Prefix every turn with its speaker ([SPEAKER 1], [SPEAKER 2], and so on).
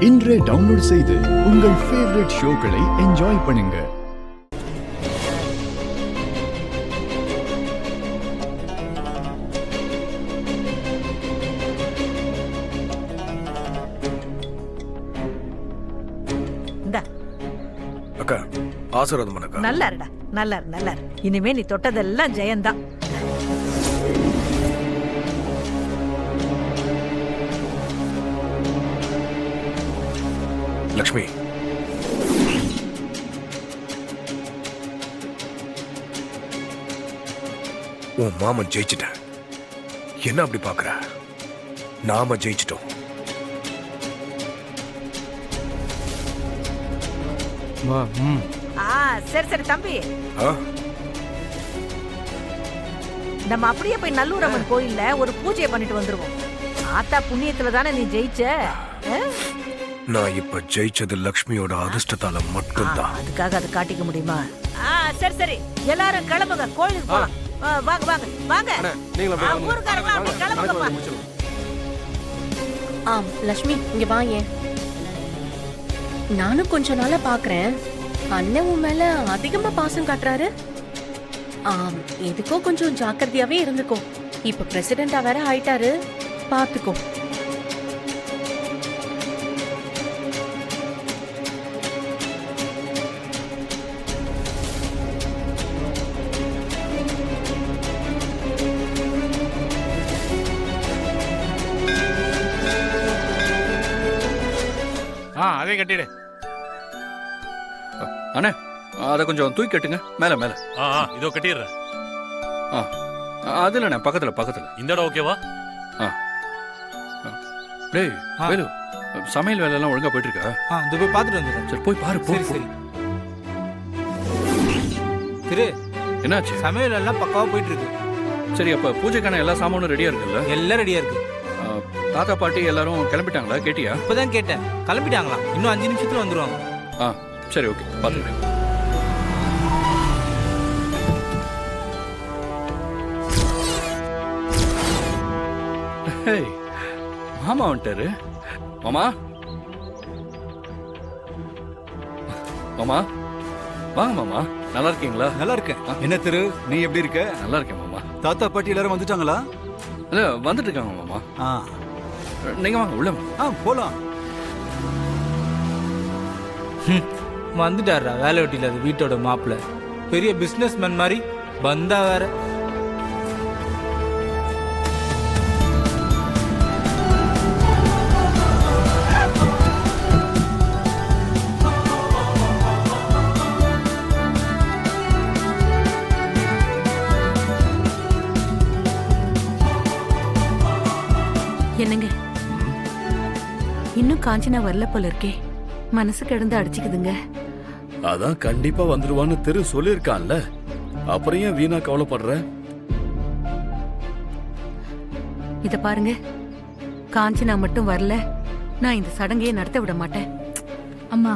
[SPEAKER 1] இன்றே டவுன்லோட் செய்து உங்கள் ஃபேவரட் ஷோக்களை என்ஜாய் பண்ணுங்க.
[SPEAKER 2] அக்கா ஆசீர்வாதம் பண்ணக்கா.
[SPEAKER 3] நல்லா இருடா, நல்லா இரு, நல்லா இரு. இனிமே நீ தொட்டதெல்லாம் ஜெயந்தான்.
[SPEAKER 2] லக்ஷ்மி, உன் மாமன் ஜெயிச்சிட்ட. என்ன அப்படி பாக்குற? நாம ஜெயிச்சிட்டோம்.
[SPEAKER 3] சரி சரி தம்பி, நம்ம அப்படியே போய் நல்லூரம்மன் கோயில்ல ஒரு பூஜையை பண்ணிட்டு வந்துருவோம். ஆத்தா புண்ணியத்துல தானே நீ ஜெயிச்ச.
[SPEAKER 2] நான் இப்ப ஜெயிச்சது லக்ஷ்மியோட அதிர்ஷ்டத்தால மட்டும்தான்.
[SPEAKER 3] அதுக்காக அதை காட்டிக்க முடியுமா? சரி சரி, எல்லாரும் கிளம்புங்க, கோயிலுக்கு போலாம். வாங்க வாங்க வாங்க, ஊருக்காரங்க கிளம்புங்கப்பா.
[SPEAKER 4] லக்ஷ்மி இங்க வாங்க. நானும் கொஞ்ச நாளா பாக்குறேன், அண்ணன் உன் மேல அதிகமா பாசம் காட்டுறாரு. எதுக்கோ கொஞ்சம் ஜாக்கிரதையாவே இருந்துக்கோ. இப்ப பிரசிடென்டா வேற ஆயிட்டாரு, பாத்துக்கோ.
[SPEAKER 5] அதே கட்டிடு
[SPEAKER 6] அண்ணே. அதை கொஞ்சம் தூக்கி கட்டுங்க, மேல மேல.
[SPEAKER 5] இதோ கட்டிடுறேன்.
[SPEAKER 6] அது இல்லண்ணே, பக்கத்துல பக்கத்துல.
[SPEAKER 5] இந்த இடம் ஓகேவா?
[SPEAKER 6] டேய் வேலு, சமையல் வேலை எல்லாம் ஒழுங்கா போயிட்டு இருக்கா?
[SPEAKER 7] இந்த போய் பார்த்துட்டு வந்துடுறேன்.
[SPEAKER 6] சரி போய் பாரு.
[SPEAKER 7] சரி சரி. திரு,
[SPEAKER 6] என்னாச்சு?
[SPEAKER 7] சமையல் எல்லாம் பக்காவா போயிட்டு இருக்கு.
[SPEAKER 6] சரி, அப்ப பூஜைக்கான எல்லா சாமானும் ரெடியா இருக்குல்ல?
[SPEAKER 7] எல்லாம் ரெடியா இருக்கு.
[SPEAKER 6] தாத்தா பாட்டி எல்லாரும் கிளம்பிட்டாங்களா? கேட்டியா?
[SPEAKER 7] இப்பதான் கேட்டேன், கிளம்பிட்டாங்களா? இன்னும் 5 நிமிஷத்துல வந்துருவாங்க.
[SPEAKER 6] சரி ஓகே, பாத்துக்கிறேன். மாமா வந்துட்டாரு. மாமா மாமா வாங்க மாமா. நல்லா இருக்கீங்களா?
[SPEAKER 8] நல்லா இருக்கேன். என்ன திரு, நீ எப்படி இருக்க?
[SPEAKER 6] நல்லா இருக்கேன் மாமா.
[SPEAKER 8] தாத்தா பாட்டி எல்லாரும் வந்துட்டாங்களா?
[SPEAKER 6] இல்ல, வந்துட்டு இருக்காங்க மாமா. நீங்க வாங்க உள்ள.
[SPEAKER 8] போலாம்.
[SPEAKER 7] வந்துட்டாரா வேலை வெட்டில? அது வீட்டோட மாப்பிள்ள, பெரிய பிசினஸ் மேன் மாதிரி வந்தா வேற.
[SPEAKER 9] என்னங்க, இன்னும் காஞ்சனா வரல போல இருக்கே. மனசு கிடந்து அடிச்சுக்குதுங்க.
[SPEAKER 10] அதான் கண்டிப்பா வந்துருவான்னு திரு சொல்லிருக்கான்ல, அப்புறம் ஏன் வீணா கவலைப்படுற?
[SPEAKER 9] இத பாருங்க, காஞ்சனா மட்டும் வரல, நான் இந்த சடங்கையே நடத்த விட மாட்டேன்.
[SPEAKER 11] அம்மா,